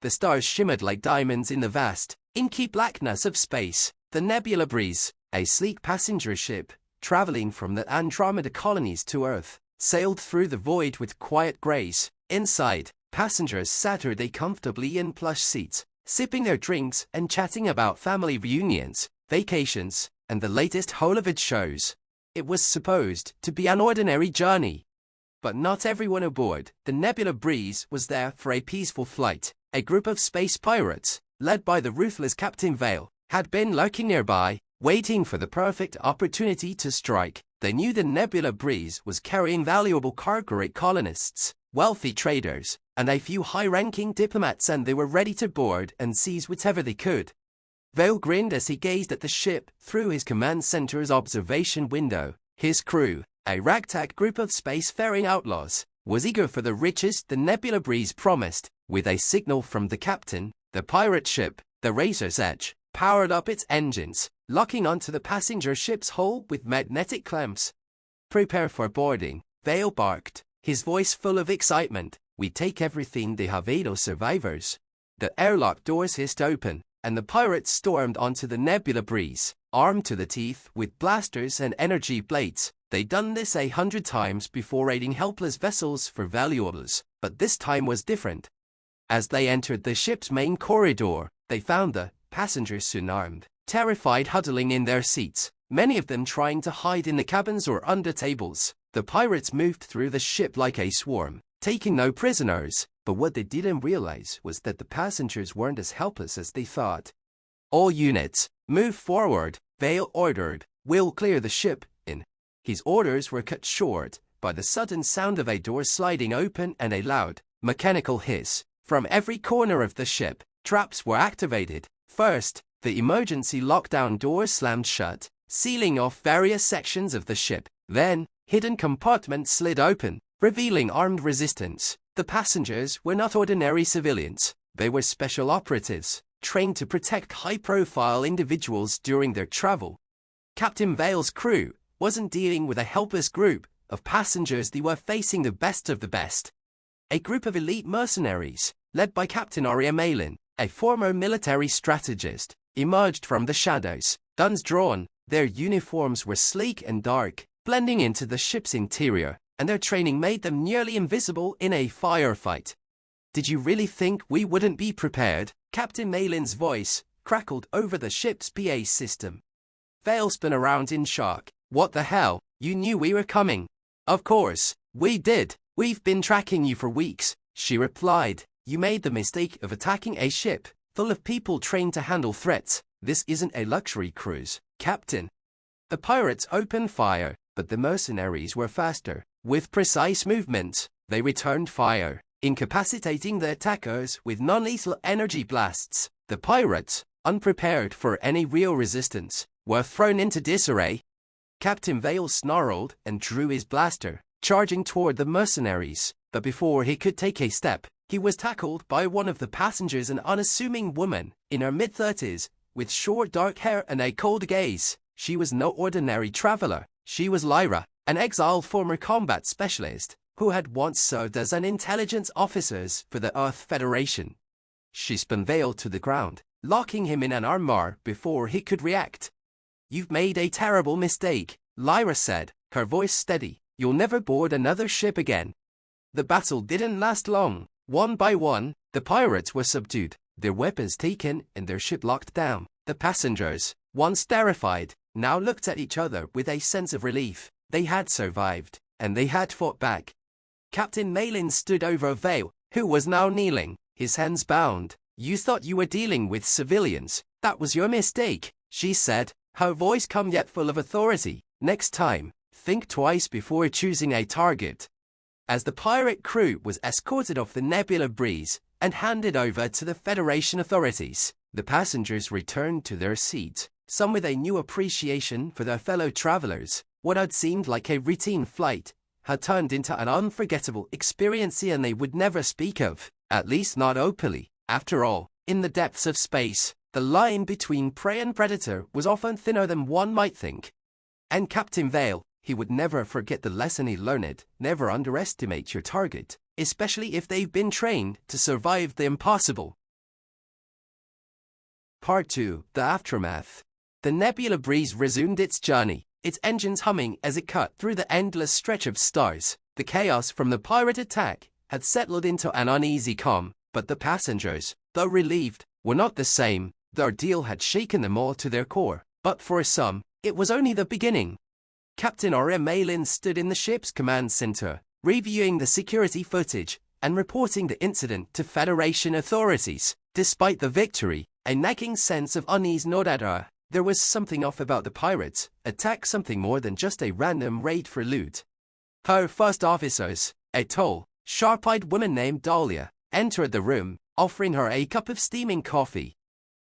The stars shimmered like diamonds in the vast, inky blackness of space. The Nebula Breeze, a sleek passenger ship, traveling from the Andromeda colonies to Earth, sailed through the void with quiet grace. Inside, passengers sat comfortably in plush seats, sipping their drinks and chatting about family reunions, vacations, and the latest Hollywood shows. It was supposed to be an ordinary journey. But not everyone aboard the Nebula Breeze was there for a peaceful flight. A group of space pirates, led by the ruthless Captain Vale, had been lurking nearby, waiting for the perfect opportunity to strike. They knew the Nebula Breeze was carrying valuable cargo colonists, wealthy traders, and a few high-ranking diplomats, and they were ready to board and seize whatever they could. Vale grinned as he gazed at the ship through his command center's observation window. His crew, a ragtag group of spacefaring outlaws, was eager for the riches the Nebula Breeze promised. With a signal from the captain, the pirate ship, the Razor's Edge, powered up its engines, locking onto the passenger ship's hull with magnetic clamps. "Prepare for boarding," Vale barked, his voice full of excitement. "We take everything they have, survivors." The airlock doors hissed open, and the pirates stormed onto the Nebula Breeze, armed to the teeth with blasters and energy blades. They'd done this 100 times before raiding helpless vessels for valuables, but this time was different. As they entered the ship's main corridor, they found the passengers soon armed, terrified, huddling in their seats, many of them trying to hide in the cabins or under tables. The pirates moved through the ship like a swarm, taking no prisoners, but what they didn't realize was that the passengers weren't as helpless as they thought. "All units, move forward," Vale ordered. "We'll clear the ship." His orders were cut short by the sudden sound of a door sliding open and a loud, mechanical hiss. From every corner of the ship, traps were activated. First, the emergency lockdown doors slammed shut, sealing off various sections of the ship. Then, hidden compartments slid open, revealing armed resistance. The passengers were not ordinary civilians. They were special operatives, trained to protect high-profile individuals during their travel. Captain Vale's crew wasn't dealing with a helpless group of passengers. They were facing the best of the best. A group of elite mercenaries, led by Captain Arya Malin, a former military strategist, emerged from the shadows, guns drawn. Their uniforms were sleek and dark, blending into the ship's interior, and their training made them nearly invisible in a firefight. "Did you really think we wouldn't be prepared?" Captain Malin's voice crackled over the ship's PA system. Vale spun around in shock. "What the hell? You knew we were coming?" "Of course, we did. We've been tracking you for weeks," she replied. "You made the mistake of attacking a ship full of people trained to handle threats. This isn't a luxury cruise, Captain." The pirates opened fire, but the mercenaries were faster. With precise movements, they returned fire, incapacitating the attackers with non-lethal energy blasts. The pirates, unprepared for any real resistance, were thrown into disarray. Captain Vale snarled and drew his blaster, charging toward the mercenaries. But before he could take a step, he was tackled by one of the passengers, an unassuming woman in her mid-30s, with short dark hair and a cold gaze. She was no ordinary traveler. She was Lyra, an exiled former combat specialist who had once served as an intelligence officer for the Earth Federation. She spun Vale to the ground, locking him in an armbar before he could react. "You've made a terrible mistake," Lyra said, her voice steady. "You'll never board another ship again." The battle didn't last long. One by one, the pirates were subdued, their weapons taken and their ship locked down. The passengers, once terrified, now looked at each other with a sense of relief. They had survived, and they had fought back. Captain Malin stood over Vale, who was now kneeling, his hands bound. "You thought you were dealing with civilians. That was your mistake," she said, her voice calm yet full of authority. "Next time, think twice before choosing a target." As the pirate crew was escorted off the Nebula Breeze and handed over to the Federation authorities, the passengers returned to their seats, some with a new appreciation for their fellow travelers. What had seemed like a routine flight had turned into an unforgettable experience and they would never speak of, at least not openly. After all, in the depths of space, the line between prey and predator was often thinner than one might think. And Captain Vale, he would never forget the lesson he learned: never underestimate your target, especially if they've been trained to survive the impossible. Part 2, The Aftermath. The Nebula Breeze resumed its journey, its engines humming as it cut through the endless stretch of stars. The chaos from the pirate attack had settled into an uneasy calm, but the passengers, though relieved, were not the same. The ordeal had shaken them all to their core, but for some, it was only the beginning. Captain Aria Malin stood in the ship's command center, reviewing the security footage and reporting the incident to Federation authorities. Despite the victory, a nagging sense of unease gnawed at her. There was something off about the pirates' attack, something more than just a random raid for loot. Her first officers, a tall, sharp-eyed woman named Dahlia, entered the room, offering her a cup of steaming coffee.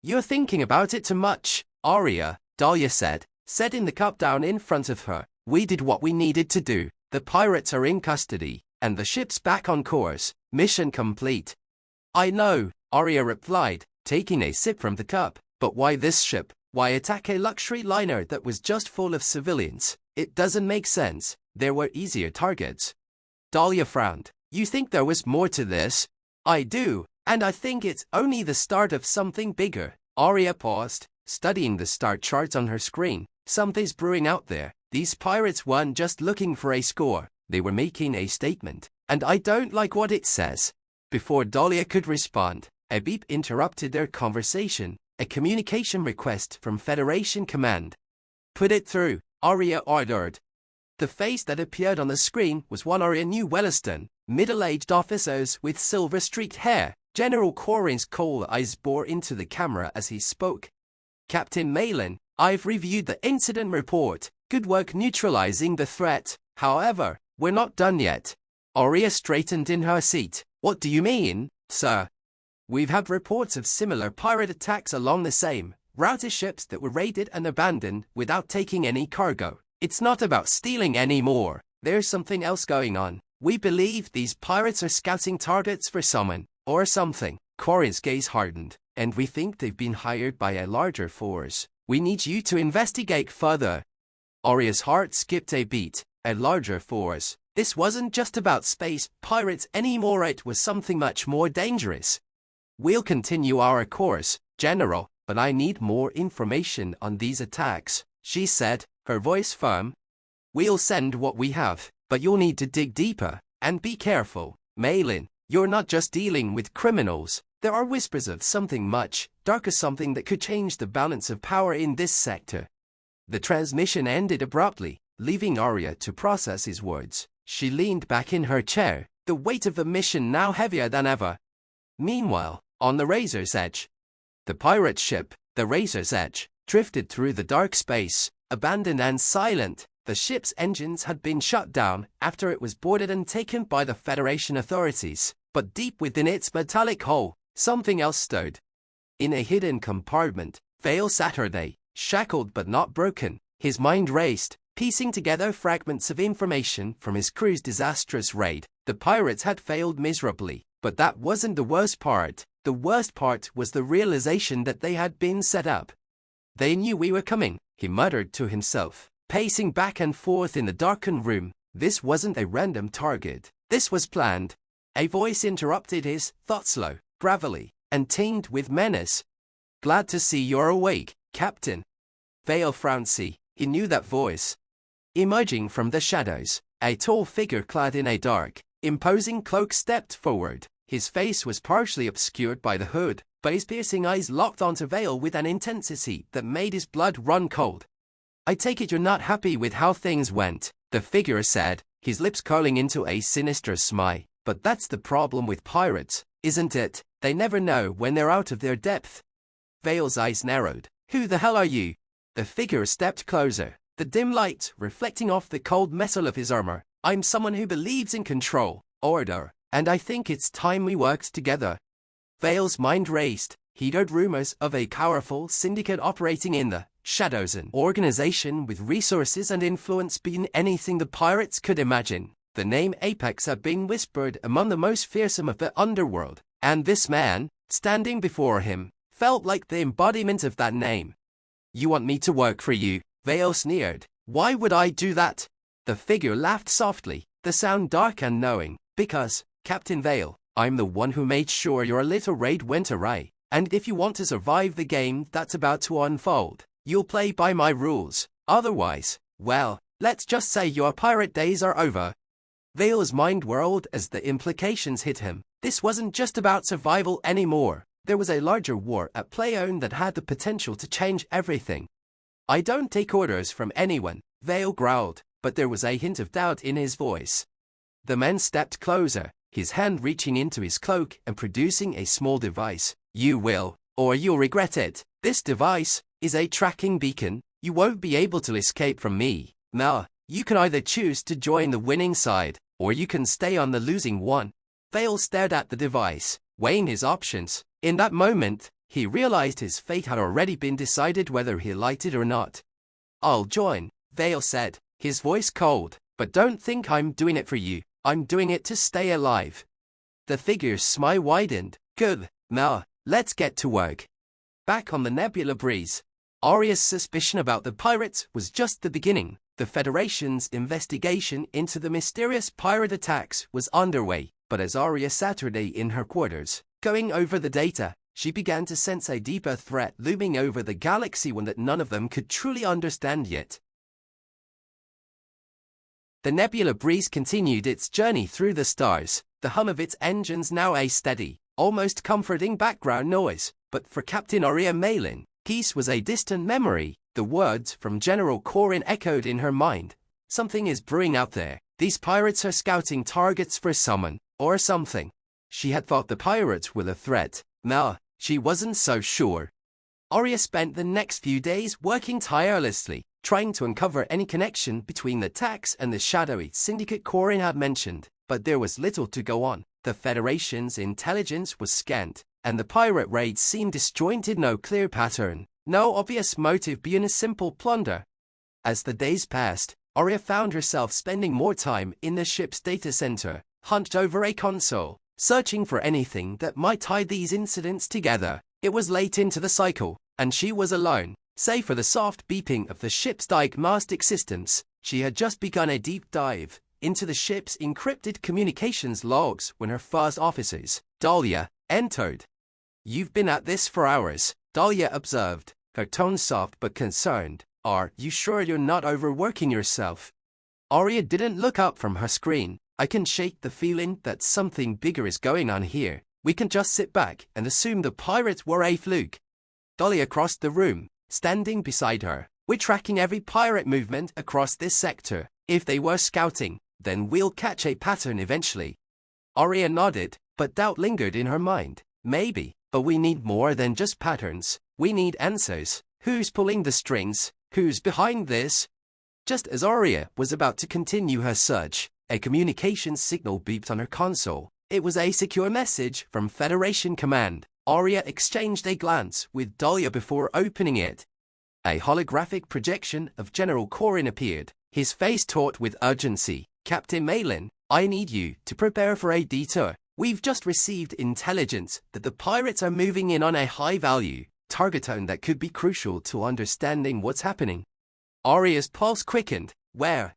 "You're thinking about it too much, Aria," Dahlia said, setting the cup down in front of her. "We did what we needed to do. The pirates are in custody, and the ship's back on course. Mission complete." "I know," Aria replied, taking a sip from the cup. "But why this ship? Why attack a luxury liner that was just full of civilians? It doesn't make sense. There were easier targets." Dahlia frowned. "You think there was more to this?" "I do, and I think it's only the start of something bigger." Aria paused, studying the star charts on her screen. "Something's brewing out there. These pirates weren't just looking for a score. They were making a statement, and I don't like what it says." Before Dahlia could respond, a beep interrupted their conversation, a communication request from Federation Command. "Put it through," Aria ordered. The face that appeared on the screen was one Aria knew Welliston, middle-aged officers with silver-streaked hair. General Corin's cold eyes bore into the camera as he spoke. "Captain Malin, I've reviewed the incident report. Good work neutralizing the threat. However, we're not done yet." Aria straightened in her seat. "What do you mean, sir?" "We've had reports of similar pirate attacks along the same route as ships that were raided and abandoned without taking any cargo. It's not about stealing anymore. There's something else going on. We believe these pirates are scouting targets for someone or something." Corin's gaze hardened. "And we think they've been hired by a larger force. We need you to investigate further." Aria's heart skipped a beat. A larger force. This wasn't just about space pirates anymore. It was something much more dangerous. "We'll continue our course, General, but I need more information on these attacks," she said, her voice firm. "We'll send what we have, but you'll need to dig deeper and be careful. Malin, you're not just dealing with criminals. There are whispers of something much darker, something that could change the balance of power in this sector." The transmission ended abruptly, leaving Aria to process his words. She leaned back in her chair, the weight of the mission now heavier than ever. Meanwhile, on the Razor's Edge, the pirate ship, the Razor's Edge, drifted through the dark space, abandoned and silent. The ship's engines had been shut down after it was boarded and taken by the Federation authorities, but deep within its metallic hull, something else stirred. In a hidden compartment, Vale Saturday, shackled but not broken, his mind raced, piecing together fragments of information from his crew's disastrous raid. The pirates had failed miserably, but that wasn't the worst part. The worst part was the realization that they had been set up. "They knew we were coming," he muttered to himself, pacing back and forth in the darkened room. This wasn't a random target. This was planned. A voice interrupted his thoughts, low, gravelly, and tinged with menace. "Glad to see you're awake, Captain." Vale frowned. He knew that voice. Emerging from the shadows, a tall figure clad in a dark, imposing cloak stepped forward. His face was partially obscured by the hood, but his piercing eyes locked onto Vale with an intensity that made his blood run cold. "I take it you're not happy with how things went," the figure said, his lips curling into a sinister smile. "But that's the problem with pirates, isn't it? They never know when they're out of their depth." Vale's eyes narrowed. "Who the hell are you?" The figure stepped closer, the dim light reflecting off the cold metal of his armor. "I'm someone who believes in control, order, and I think it's time we worked together." Vale's mind raced. He'd heard rumors of a powerful syndicate operating in the shadows, an organization with resources and influence beyond anything the pirates could imagine. The name Apex had been whispered among the most fearsome of the underworld, and this man, standing before him, felt like the embodiment of that name. "You want me to work for you?" Vale sneered. "Why would I do that?" The figure laughed softly, the sound dark and knowing. "Because, Captain Vale, I'm the one who made sure your little raid went awry. And if you want to survive the game that's about to unfold, you'll play by my rules. Otherwise, well, let's just say your pirate days are over. Vale's mind whirled as the implications hit him. This wasn't just about survival anymore. There was a larger war at play that had the potential to change everything. I don't take orders from anyone, Vale growled, but there was a hint of doubt in his voice. The man stepped closer, his hand reaching into his cloak and producing a small device. You will, or you'll regret it. This device is a tracking beacon. You won't be able to escape from me. Now, you can either choose to join the winning side, or you can stay on the losing one. Vale stared at the device, weighing his options. In that moment, he realized his fate had already been decided whether he liked it or not. I'll join, Vale said, his voice cold, but don't think I'm doing it for you. I'm doing it to stay alive. The figure's smile widened. Good, now, let's get to work. Back on the Nebula Breeze, Arya's suspicion about the pirates was just the beginning. The Federation's investigation into the mysterious pirate attacks was underway, but as Arya sat in her quarters, going over the data, she began to sense a deeper threat looming over the galaxy, one that none of them could truly understand yet. The Nebula Breeze continued its journey through the stars, the hum of its engines now a steady, almost comforting background noise, but for Captain Arya Malin, peace was a distant memory. The words from General Corin echoed in her mind. Something is brewing out there. These pirates are scouting targets for someone, or something. She had thought the pirates were a threat. Now, she wasn't so sure. Arya spent the next few days working tirelessly, trying to uncover any connection between the attacks and the shadowy syndicate Corin had mentioned, but there was little to go on. The Federation's intelligence was scant, and the pirate raids seemed disjointed, no clear pattern, no obvious motive beyond a simple plunder. As the days passed, Arya found herself spending more time in the ship's data center, hunched over a console, searching for anything that might tie these incidents together. It was late into the cycle, and she was alone. Save for the soft beeping of the ship's diagnostic systems, she had just begun a deep dive into the ship's encrypted communications logs when her first officers, Dahlia, entered. You've been at this for hours, Dahlia observed, her tone soft but concerned. Are you sure you're not overworking yourself? Arya didn't look up from her screen. I can shake the feeling that something bigger is going on here. We can just sit back and assume the pirates were a fluke. Dahlia crossed the room, standing beside her. We're tracking every pirate movement across this sector. If they were scouting, then we'll catch a pattern eventually. Arya nodded, but doubt lingered in her mind. Maybe, but we need more than just patterns. We need answers. Who's pulling the strings? Who's behind this? Just as Arya was about to continue her search, a communications signal beeped on her console. It was a secure message from Federation Command. Arya exchanged a glance with Dahlia before opening it. A holographic projection of General Corin appeared, his face taut with urgency. Captain Malin, I need you to prepare for a detour. We've just received intelligence that the pirates are moving in on a high-value target that could be crucial to understanding what's happening. Arya's pulse quickened. Where?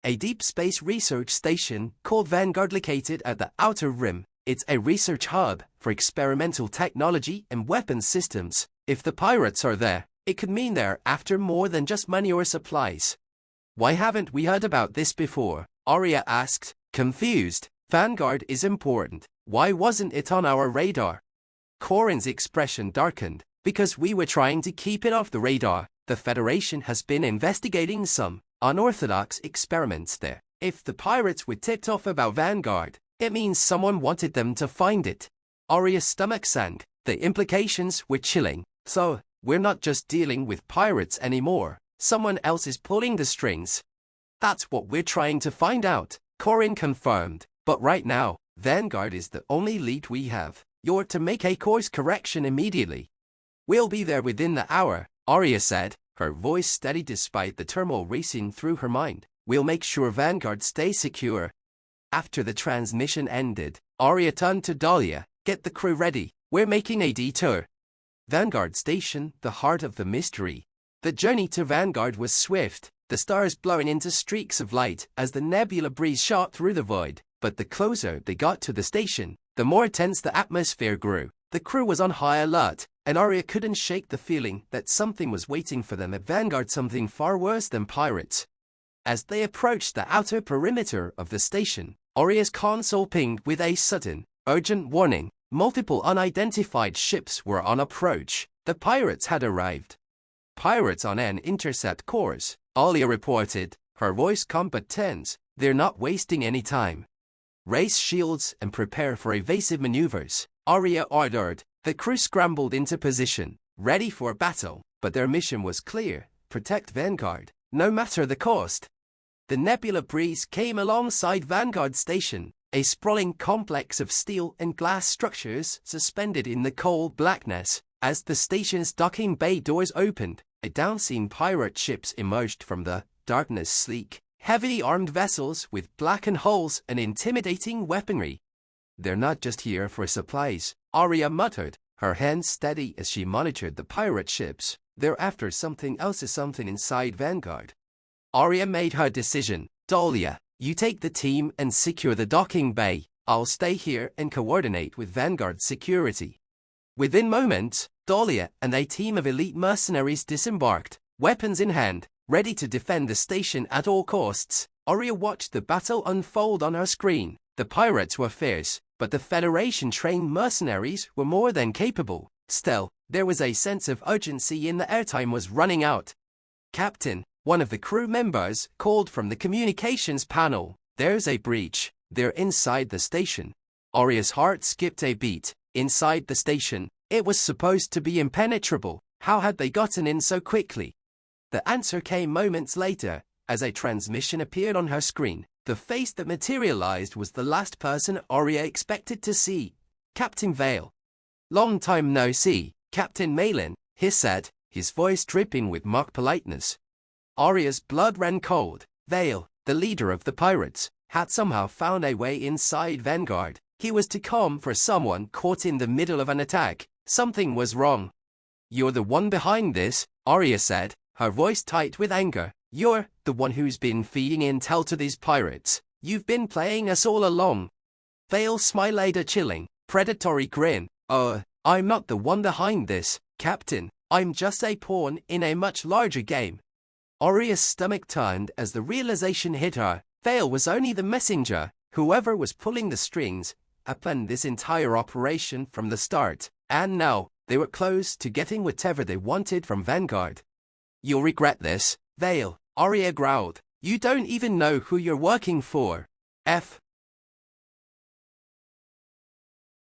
A deep space research station called Vanguard located at the Outer Rim. It's a research hub for experimental technology and weapons systems. If the pirates are there, it could mean they're after more than just money or supplies. Why haven't we heard about this before? Arya asked, confused. Vanguard is important. Why wasn't it on our radar? Corin's expression darkened. Because we were trying to keep it off the radar. The Federation has been investigating some unorthodox experiments there. If the pirates were tipped off about Vanguard, it means someone wanted them to find it. Arya's stomach sank. The implications were chilling. So, we're not just dealing with pirates anymore. Someone else is pulling the strings. That's what we're trying to find out, Corin confirmed. But right now, Vanguard is the only lead we have. You're to make a course correction immediately. We'll be there within the hour, Arya said, her voice steady despite the turmoil racing through her mind. We'll make sure Vanguard stays secure. After the transmission ended, Arya turned to Dahlia. Get the crew ready. We're making a detour. Vanguard Station, the heart of the mystery. The journey to Vanguard was swift, the stars blowing into streaks of light as the Nebula Breeze shot through the void. But the closer they got to the station, the more tense the atmosphere grew. The crew was on high alert, and Arya couldn't shake the feeling that something was waiting for them at Vanguard, something far worse than pirates. As they approached the outer perimeter of the station, Arya's console pinged with a sudden, urgent warning. Multiple unidentified ships were on approach. The pirates had arrived. Pirates on an intercept course, Arya reported, her voice calm but tense. They're not wasting any time. Raise shields and prepare for evasive maneuvers, Arya ordered. The crew scrambled into position, ready for battle, but their mission was clear: protect Vanguard, no matter the cost. The Nebula Breeze came alongside Vanguard Station, a sprawling complex of steel and glass structures suspended in the cold blackness. As the station's docking bay doors opened, a down-seen pirate ships emerged from the darkness, sleek, heavily armed vessels with blackened hulls and intimidating weaponry. They're not just here for supplies, Arya muttered, her hands steady as she monitored the pirate ships. They're after something else, something inside Vanguard. Arya made her decision. Dahlia, you take the team and secure the docking bay. I'll stay here and coordinate with Vanguard security. Within moments, Dahlia and a team of elite mercenaries disembarked, weapons in hand, ready to defend the station at all costs. Arya watched the battle unfold on her screen. The pirates were fierce, but the Federation-trained mercenaries were more than capable. Still, there was a sense of urgency in the air. Time was running out. Captain, one of the crew members, called from the communications panel. There's a breach. They're inside the station. Arya's heart skipped a beat. Inside the station, it was supposed to be impenetrable. How had they gotten in so quickly? The answer came moments later, as a transmission appeared on her screen. The face that materialized was the last person Arya expected to see: Captain Vale. Long time no see, Captain Malin, he said, his voice dripping with mock politeness. Arya's blood ran cold. Vale, the leader of the pirates, had somehow found a way inside Vanguard. He was to come for someone caught in the middle of an attack. Something was wrong. You're the one behind this, Arya said, her voice tight with anger. You're the one who's been feeding intel to these pirates. You've been playing us all along. Vale smiled a chilling, predatory grin. I'm not the one behind this, Captain. I'm just a pawn in a much larger game. Arya's stomach turned as the realization hit her. Vale was only the messenger. Whoever was pulling the strings had planned this entire operation from the start, and now they were close to getting whatever they wanted from Vanguard. You'll regret this, Vale, Arya growled. You don't even know who you're working for.